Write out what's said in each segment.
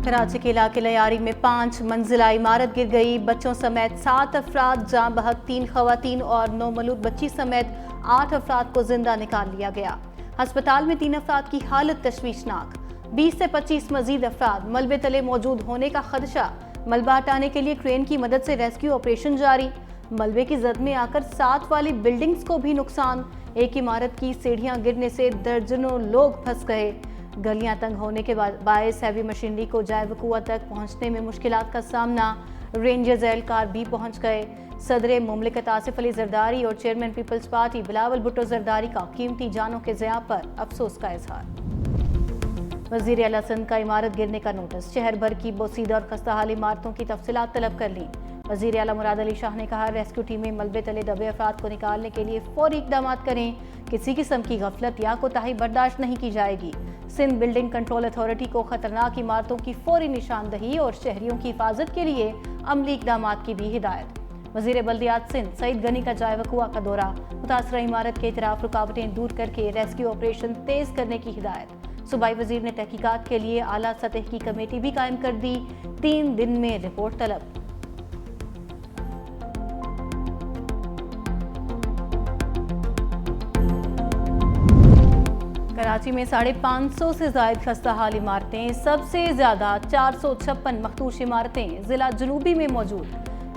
کراچی کے علاقے لیاری میں 5 منزلہ عمارت گر گئی. بچوں سمیت 7 افراد جاں بحق، 3 خواتین اور 9 مولود بچی سمیت 8 افراد کو زندہ نکال لیا گیا. ہسپتال میں 3 افراد کی حالت تشویشناک. 20 سے 25 مزید افراد ملبے تلے موجود ہونے کا خدشہ. ملبہ ہٹانے کے لیے کرین کی مدد سے ریسکیو آپریشن جاری. ملبے کی زد میں آ کر 7 والی بلڈنگز کو بھی نقصان. ایک عمارت کی سیڑھیاں گرنے سے درجنوں لوگ پھنس گئے. گلیاں تنگ ہونے کے باعث ہیوی مشینری کو جائے وقوع تک پہنچنے میں مشکلات کا سامنا. رینجرز اہلکار بھی پہنچ گئے. صدر مملکت آصف علی زرداری اور چیئرمین پیپلز پارٹی بلاول بھٹو زرداری کا قیمتی جانوں کے ضیاع پر افسوس کا اظہار. وزیر اعلیٰ سندھ کا عمارت گرنے کا نوٹس. شہر بھر کی بوسیدہ اور خستہ حال عمارتوں کی تفصیلات طلب کر لیں. وزیر اعلیٰ مراد علی شاہ نے کہا ریسکیو ٹیمیں ملبے تلے دبے افراد کو نکالنے کے لیے فوری اقدامات کریں. کسی قسم کی غفلت یا کوتاہی برداشت نہیں کی جائے گی. سندھ بلڈنگ کنٹرول اتھارٹی کو خطرناک عمارتوں کی فوری نشاندہی اور شہریوں کی حفاظت کے لیے عملی اقدامات کی بھی ہدایت. وزیر بلدیات سندھ سعید غنی کا جائے وقوع کا دورہ. متاثرہ عمارت کے اطراف رکاوٹیں دور کر کے ریسکیو آپریشن تیز کرنے کی ہدایت. صوبائی وزیر نے تحقیقات کے لیے اعلیٰ سطح کی کمیٹی بھی قائم کر دی. 3 دن میں رپورٹ طلب. کراچی میں 550 سے زائد خستہ حال عمارتیں. سب سے زیادہ 456 مخدوش عمارتیں ضلع جنوبی میں موجود.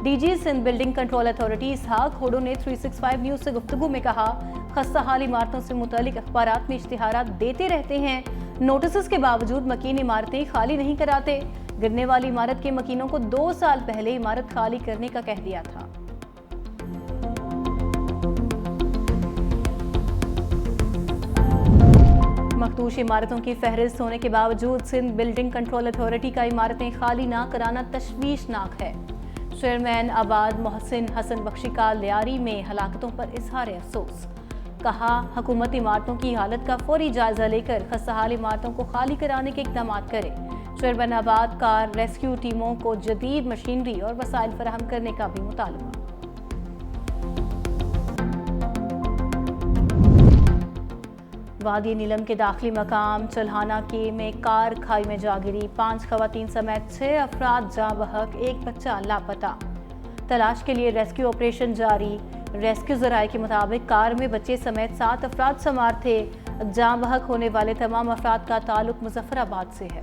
DG Sindh building control authority Ishaq ہوڈو نے 365 نیوز سے گفتگو میں کہا خستہ حال عمارتوں سے متعلق اخبارات میں اشتہارات دیتے رہتے ہیں. نوٹسز کے باوجود مکین عمارتیں خالی نہیں کراتے. گرنے والی عمارت کے مکینوں کو 2 سال پہلے عمارت خالی کرنے کا کہہ دیا تھا. مخدوش عمارتوں کی فہرست ہونے کے باوجود سندھ بلڈنگ کنٹرول اتھارٹی کا عمارتیں خالی نہ کرانا تشویشناک ہے. چیئرمین آباد محسن حسن بخشی کا لیاری میں ہلاکتوں پر اظہار افسوس. کہا حکومت عمارتوں کی حالت کا فوری جائزہ لے کر خستہ حال عمارتوں کو خالی کرانے کے اقدامات کرے. چیئرمین آباد کا ریسکیو ٹیموں کو جدید مشینری اور وسائل فراہم کرنے کا بھی مطالبہ. وادی نیلم کے داخلی مقام چلہانہ کے میں کار کھائی میں جا گری. 5 خواتین سمیت 6 افراد جاں بحق، 1 بچہ لاپتہ. تلاش کے لیے ریسکیو آپریشن جاری. ریسکیو ذرائع کے مطابق کار میں بچے سمیت 7 افراد سوار تھے. جاں بحق ہونے والے تمام افراد کا تعلق مظفر آباد سے ہے.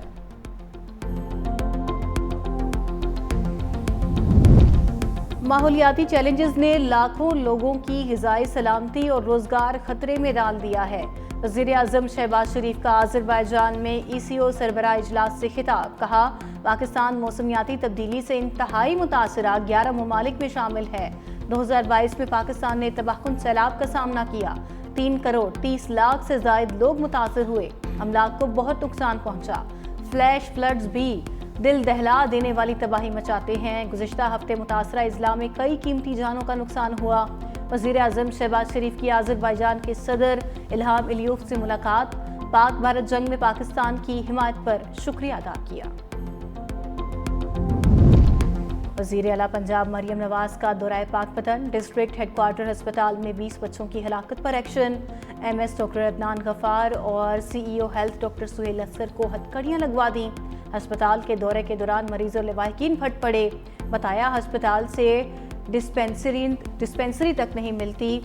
ماحولیاتی چیلنجز نے لاکھوں لوگوں کی غذائی سلامتی اور روزگار خطرے میں ڈال دیا ہے. وزیر اعظم شہباز شریف کا آذربائیجان میں ای سی او سربراہ اجلاس سے خطاب. کہا پاکستان موسمیاتی تبدیلی سے انتہائی متاثرہ 11 ممالک میں شامل ہے. 2022 میں پاکستان نے تباہ کن سیلاب کا سامنا کیا. 3 کروڑ 30 لاکھ سے زائد لوگ متاثر ہوئے. املاک کو بہت نقصان پہنچا. فلیش فلڈز بھی دل دہلا دینے والی تباہی مچاتے ہیں. گزشتہ ہفتے متاثرہ اضلاع میں کئی قیمتی جانوں کا نقصان ہوا. وزیر اعظم شہباز شریف کی آذربائیجان کے صدر الہام الیوف سے ملاقات. پاک بھارت جنگ میں پاکستان کی حمایت پر شکریہ ادا کیا. وزیر اعلیٰ پنجاب مریم نواز کا دورہ پاک پتن. ڈسٹرکٹ ہیڈ کوارٹر ہسپتال میں 20 بچوں کی ہلاکت پر action. M S doctor Adnan Ghaffar اور C E O health doctor Sohail Askar کو ہتھکڑیاں لگوا دیں. ہسپتال کے دورے کے دوران مریض اور لواحقین پھٹ پڑے. بتایا ہسپتال سے ڈسپنسری تک نہیں ملتی.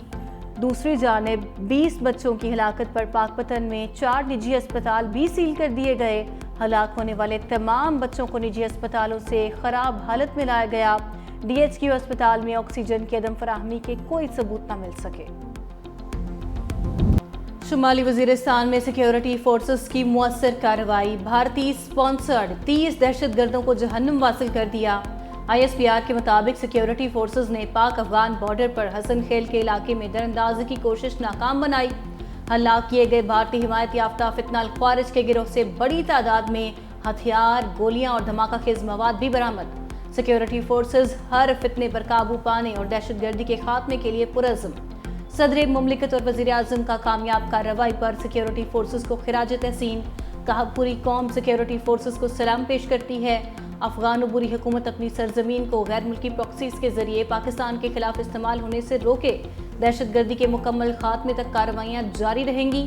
دوسری جانب 20 بچوں کی ہلاکت پر پاک پتن میں 4 نجی اسپتال بھی سیل کر دیے گئے. ہلاک ہونے والے تمام بچوں کو نجی اسپتالوں سے خراب حالت میں لایا گیا. ڈی ایچ کیو اسپتال میں آکسیجن کی عدم فراہمی کے کوئی ثبوت نہ مل سکے. شمالی وزیرستان میں سیکیورٹی فورسز کی مؤثر کارروائی. بھارتی سپانسرڈ 30 دہشت گردوں کو جہنم واصل کر دیا. آئی ایس پی آر کے مطابق سیکیورٹی فورسز نے پاک افغان بارڈر پر حسن خیل کے علاقے میں دراندازی کی کوشش ناکام بنائی. ہلاک کیے گئے بھارتی حمایت یافتہ فتنہ الخوارج کے گروہ سے بڑی تعداد میں ہتھیار، گولیاں اور دھماکہ خیز مواد بھی برآمد. سیکیورٹی فورسز ہر فتنے پر قابو پانے اور دہشت گردی کے خاتمے کے لیے پرعزم. صدر مملکت اور وزیر اعظم کا کامیاب کارروائی پر سیکیورٹی فورسز کو خراج تحسین. کہا پوری قوم سیکیورٹی فورسز کو سلام پیش کرتی ہے. افغان عبوری حکومت اپنی سرزمین کو غیر ملکی پراکسیز کے ذریعے پاکستان کے خلاف استعمال ہونے سے روکے. دہشت گردی کے مکمل خاتمے تک کارروائیاں جاری رہیں گی.